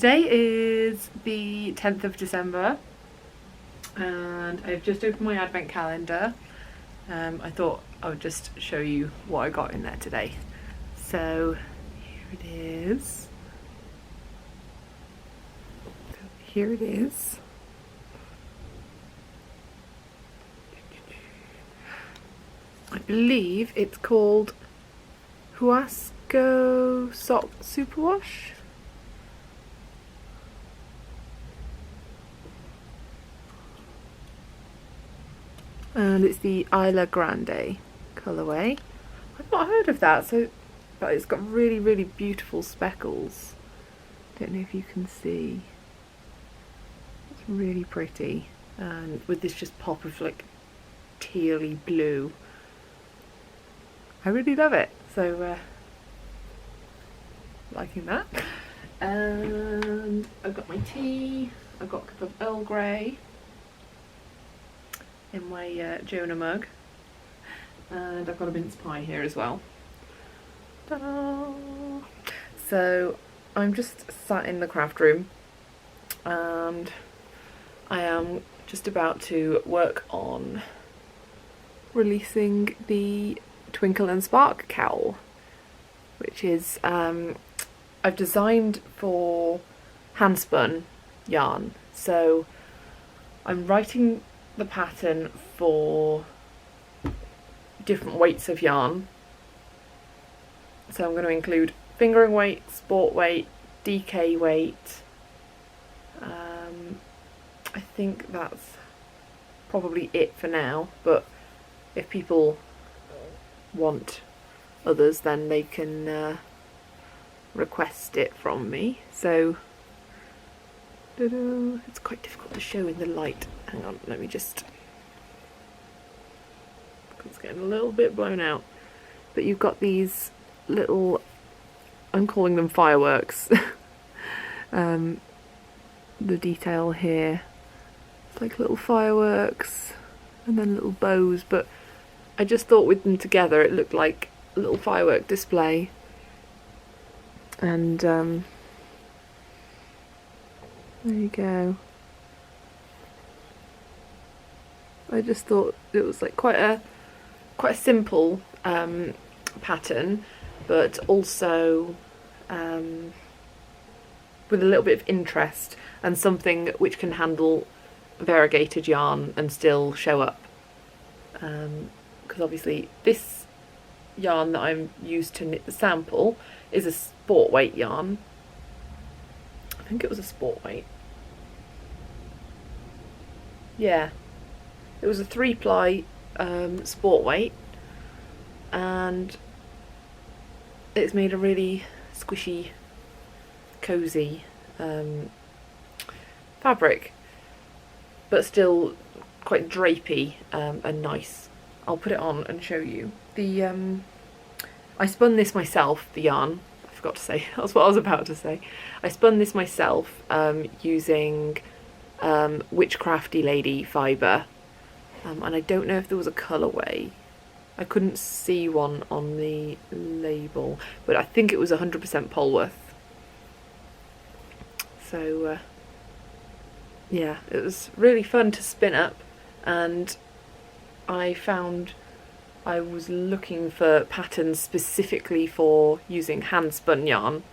today is the 10th of December and I've just opened my advent calendar. I thought I would just show you what I got in there today. So here it is. I believe it's called Huasco Sock Superwash. And it's the Isla Grande colourway. I've not heard of that, but it's got really, really beautiful speckles. Don't know if you can see. It's really pretty, and with this just pop of like tealy blue. I really love it. So liking that. And I've got my tea. I've got a cup of Earl Grey in my Jonah mug, and I've got a mince pie here as well. Ta-da! So I'm just sat in the craft room and I am just about to work on releasing the Twinkle and Spark cowl, which is I've designed for hand spun yarn. So I'm writing the pattern for different weights of yarn. So I'm going to include fingering weight, sport weight, DK weight. I think that's probably it for now, but if people want others then they can request it from me. So it's quite difficult to show in the light. Hang on, let me just, it's getting a little bit blown out. But you've got these little, I'm calling them fireworks. The detail here, it's like little fireworks and then little bows, but I just thought with them together it looked like a little firework display. And there you go. I just thought it was like quite a simple pattern, but also with a little bit of interest and something which can handle variegated yarn and still show up. Because obviously this yarn that I'm used to knit the sample is a sport weight yarn. I think it was a sport weight. Yeah, it was a 3-ply sport weight, and it's made a really squishy, cozy fabric, but still quite drapey and nice. I'll put it on and show you. I spun this myself, the yarn. I forgot to say, that's what I was about to say. I spun this myself using Witchcrafty Lady fibre, and I don't know if there was a colourway. I couldn't see one on the label, but I think it was 100% Polworth. So yeah, it was really fun to spin up, and I found I was looking for patterns specifically for using hand spun yarn,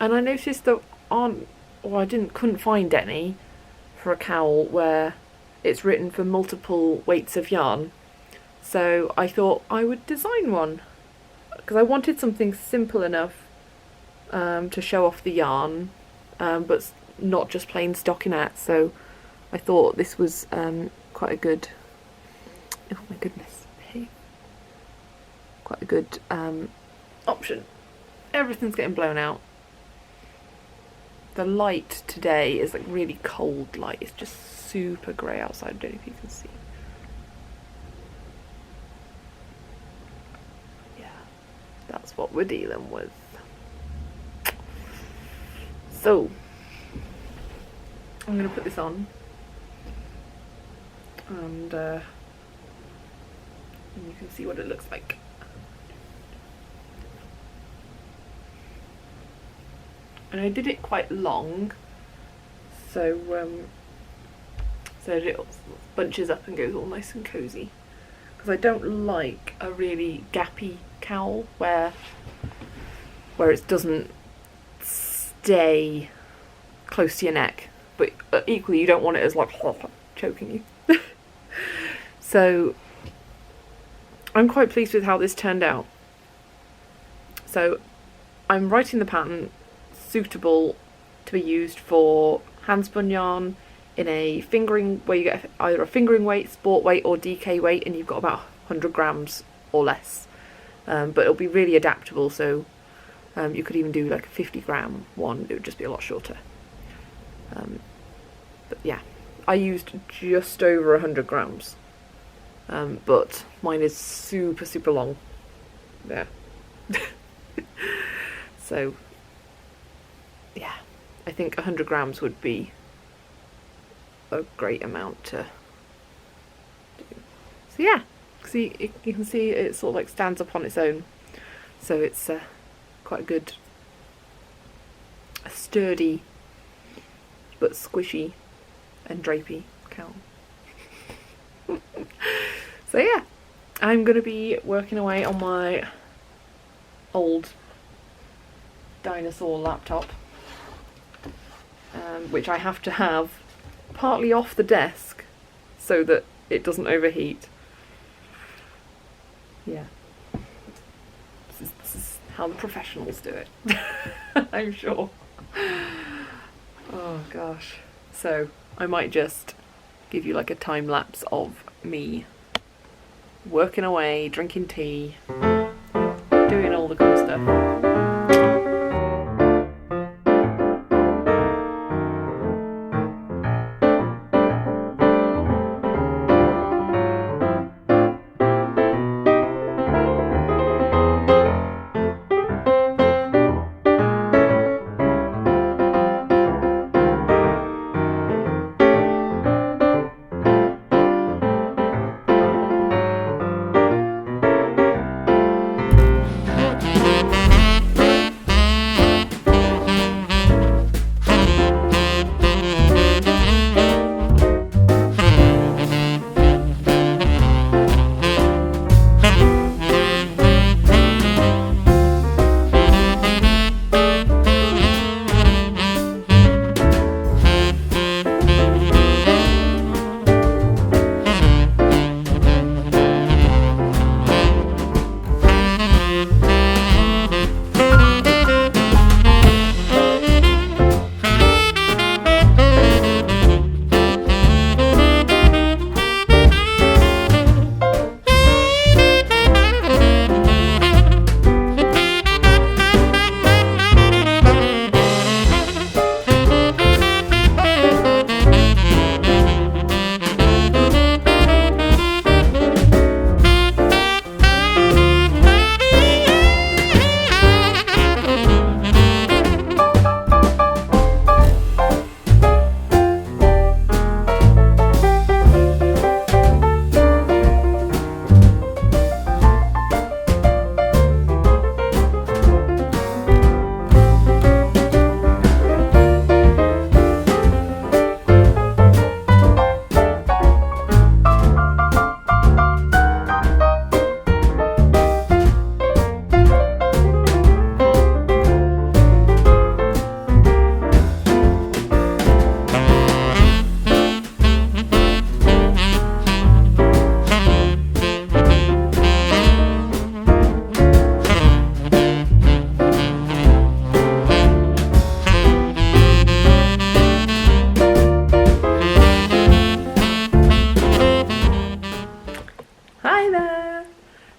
and I noticed there aren't, or I couldn't find any for a cowl where it's written for multiple weights of yarn. So I thought I would design one, because I wanted something simple enough to show off the yarn, but not just plain stockinette. So I thought this was quite a good, oh my goodness, hey, quite a good option. Everything's getting blown out. The light today is like really cold light. It's just super grey outside. I don't know if you can see. Yeah, that's what we're dealing with. So I'm going to put this on, and you can see what it looks like. And I did it quite long so it bunches up and goes all nice and cozy. Because I don't like a really gappy cowl where it doesn't stay close to your neck, but equally you don't want it as like choking you. So I'm quite pleased with how this turned out. So I'm writing the pattern suitable to be used for handspun yarn in a fingering, where you get either a fingering weight, sport weight or DK weight, and you've got about 100 grams or less. But it'll be really adaptable, so you could even do like a 50-gram one, it would just be a lot shorter. But yeah, I used just over 100 grams, but mine is super long. Yeah. So yeah, I think 100 grams would be a great amount to do. So yeah, see, you can see it sort of like stands up on its own, so it's quite a sturdy but squishy and drapey cowl. So yeah, I'm gonna be working away on my old dinosaur laptop, which I have to have partly off the desk so that it doesn't overheat. Yeah, this is how the professionals do it. I'm sure. Oh gosh. So I might just give you like a time lapse of me working away, drinking tea, doing all the cool stuff.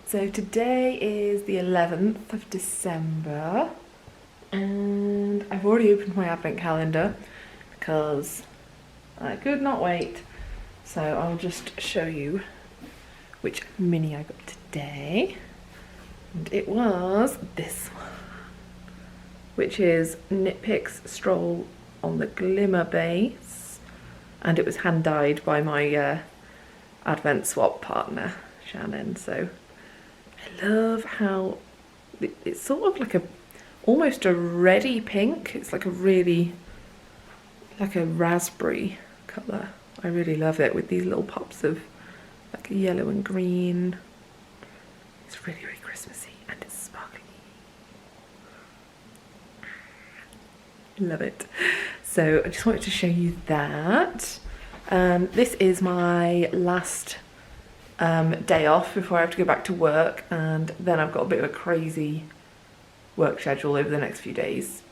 So today is the 11th of December and I've already opened my advent calendar because I could not wait. So I'll just show you which mini I got today. And it was this one, which is Knit Picks Stroll on the Glimmer base, and it was hand dyed by my advent swap partner Shannon. So I love how it's sort of like almost a reddy pink. It's like a really like a raspberry colour. I really love it with these little pops of like yellow and green. It's really, really Christmassy and it's sparkly. Love it. So I just wanted to show you that. This is my last day off before I have to go back to work, and then I've got a bit of a crazy work schedule over the next few days.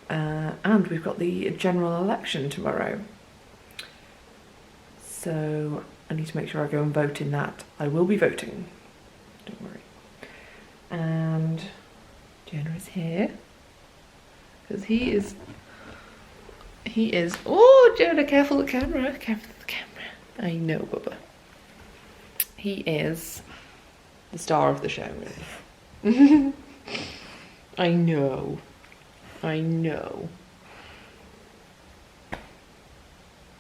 And we've got the general election tomorrow. So I need to make sure I go and vote in that. I will be voting, don't worry. And Jonah is here. Because he is, oh Jonah, careful of the camera, careful of the camera. I know, Bubba. He is the star of the show, really. I know.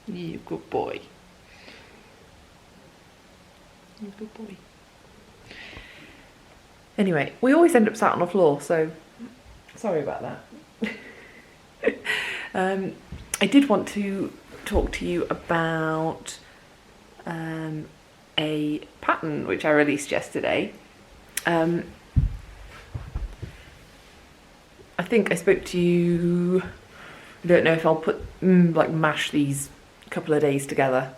You good boy. You good boy. Anyway, we always end up sat on the floor, so sorry about that. I did want to talk to you about a pattern which I released yesterday. I think I spoke to you, I don't know if I'll put, like mash these couple of days together,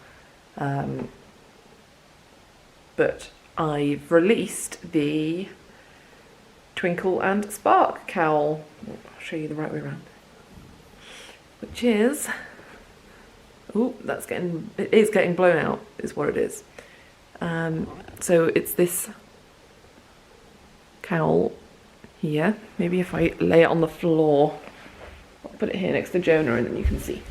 but I've released the Twinkle and Spark cowl. I'll show you the right way around. Which is, oh, it is getting blown out, is what it is. So it's this cowl here. Maybe if I lay it on the floor, I'll put it here next to Jonah and then you can see.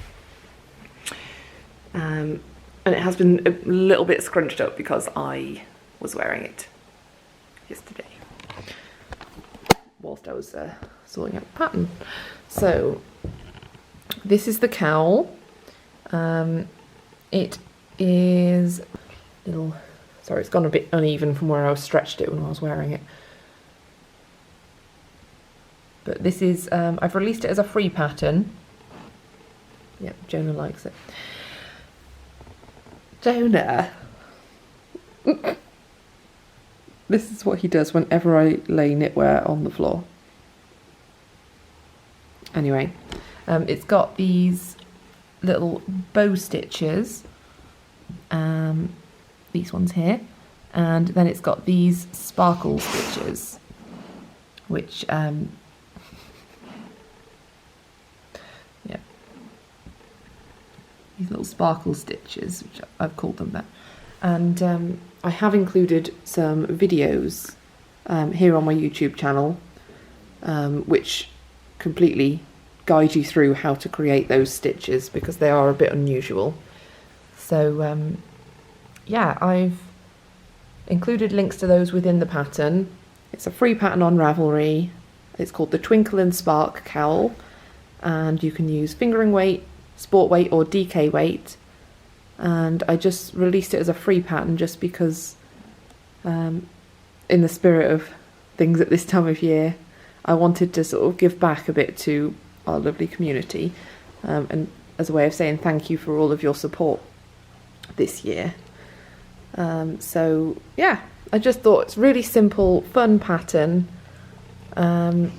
And it has been a little bit scrunched up because I was wearing it yesterday whilst I was sorting out the pattern. So this is the cowl. It is little, sorry, it's gone a bit uneven from where I stretched it when I was wearing it. But this is, I've released it as a free pattern. Yep, Jonah likes it. Jonah! This is what he does whenever I lay knitwear on the floor. Anyway, it's got these little bow stitches, these ones here, and then it's got these sparkle stitches, which yeah, these little sparkle stitches, which I've called them that. And I have included some videos here on my YouTube channel, which completely guide you through how to create those stitches because they are a bit unusual. So yeah, I've included links to those within the pattern. It's a free pattern on Ravelry. It's called the Twinkle and Spark cowl, and you can use fingering weight, sport weight or DK weight. And I just released it as a free pattern just because in the spirit of things at this time of year, I wanted to sort of give back a bit to our lovely community, and as a way of saying thank you for all of your support this year. So yeah, I just thought it's really simple, fun pattern, and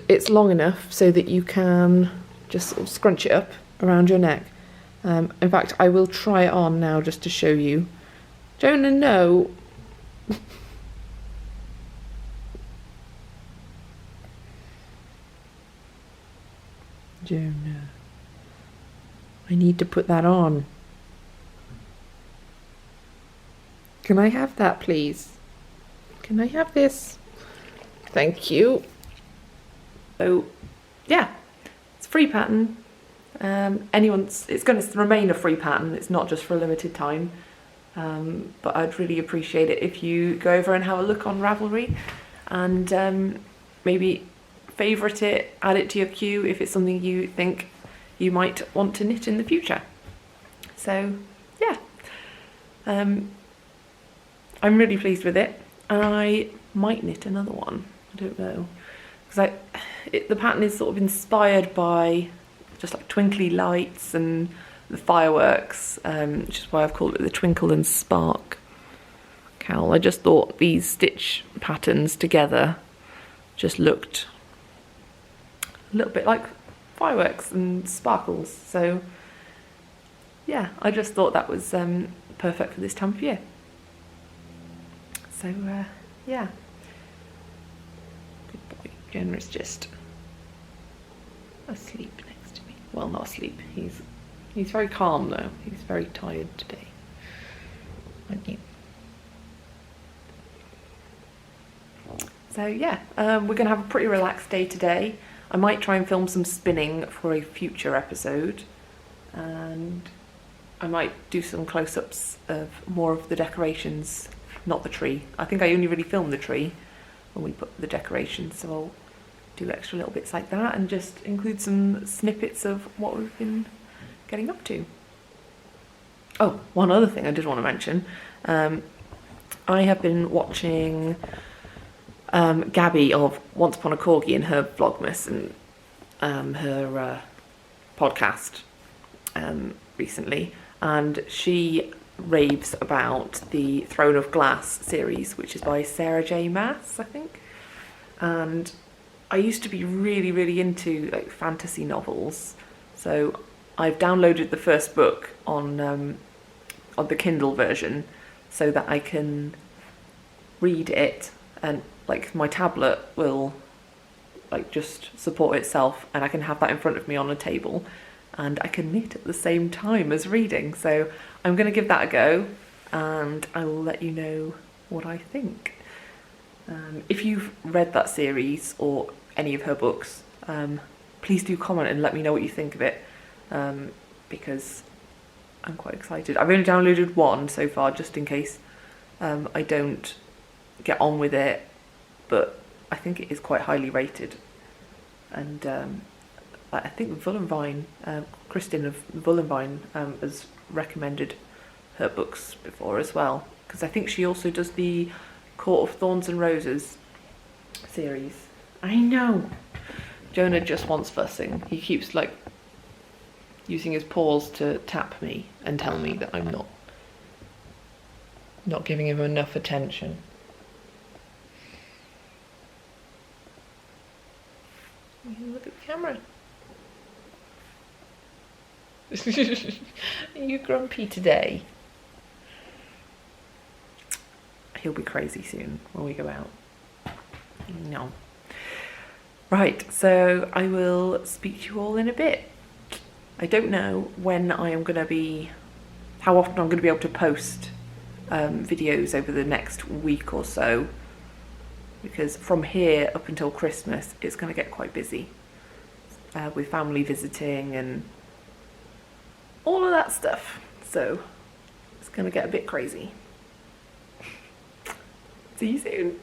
it's long enough so that you can just sort of scrunch it up around your neck. In fact, I will try it on now just to show you. Jonah, no. Jonah, I need to put that on. Can I have that, please? Can I have this? Thank you. So, yeah, it's a free pattern. It's going to remain a free pattern. It's not just for a limited time. But I'd really appreciate it if you go over and have a look on Ravelry and maybe favourite it, add it to your queue if it's something you think you might want to knit in the future. So yeah, I'm really pleased with it, and I might knit another one. I don't know, because the pattern is sort of inspired by just like twinkly lights and the fireworks, which is why I've called it the Twinkle and Spark cowl. I just thought these stitch patterns together just looked a little bit like fireworks and sparkles. So yeah, I just thought that was perfect for this time of year. So yeah, good boy. Jonah is just asleep next to me. Well, not asleep. He's very calm though. He's very tired today, aren't you? So yeah, we're gonna have a pretty relaxed day today. I might try and film some spinning for a future episode, and I might do some close-ups of more of the decorations, not the tree. I think I only really filmed the tree when we put the decorations, so I'll do extra little bits like that and just include some snippets of what we've been getting up to. Oh, one other thing I did want to mention. I have been watching Gabby of Once Upon a Corgi and her Vlogmas and her podcast recently, and she raves about the Throne of Glass series, which is by Sarah J Maas, I think. And I used to be really into like fantasy novels, so I've downloaded the first book on the Kindle version so that I can read it, and like my tablet will like just support itself, and I can have that in front of me on a table, and I can knit at the same time as reading. So I'm going to give that a go, and I will let you know what I think. If you've read that series or any of her books, please do comment and let me know what you think of it, because I'm quite excited. I've only downloaded one so far, just in case I don't get on with it, but I think it is quite highly rated. And I think Vullenvine, Kristin of Vullenvine, has recommended her books before as well, because I think she also does the Court of Thorns and Roses series. I know! Jonah just wants fussing. He keeps like using his paws to tap me and tell me that I'm not giving him enough attention. Look at the camera. Are you grumpy today? He'll be crazy soon when we go out. No. Right, so I will speak to you all in a bit. I don't know when I am going to be, how often I'm going to be able to post videos over the next week or so, because from here up until Christmas it's going to get quite busy with family visiting and all of that stuff, so it's going to get a bit crazy. See you soon.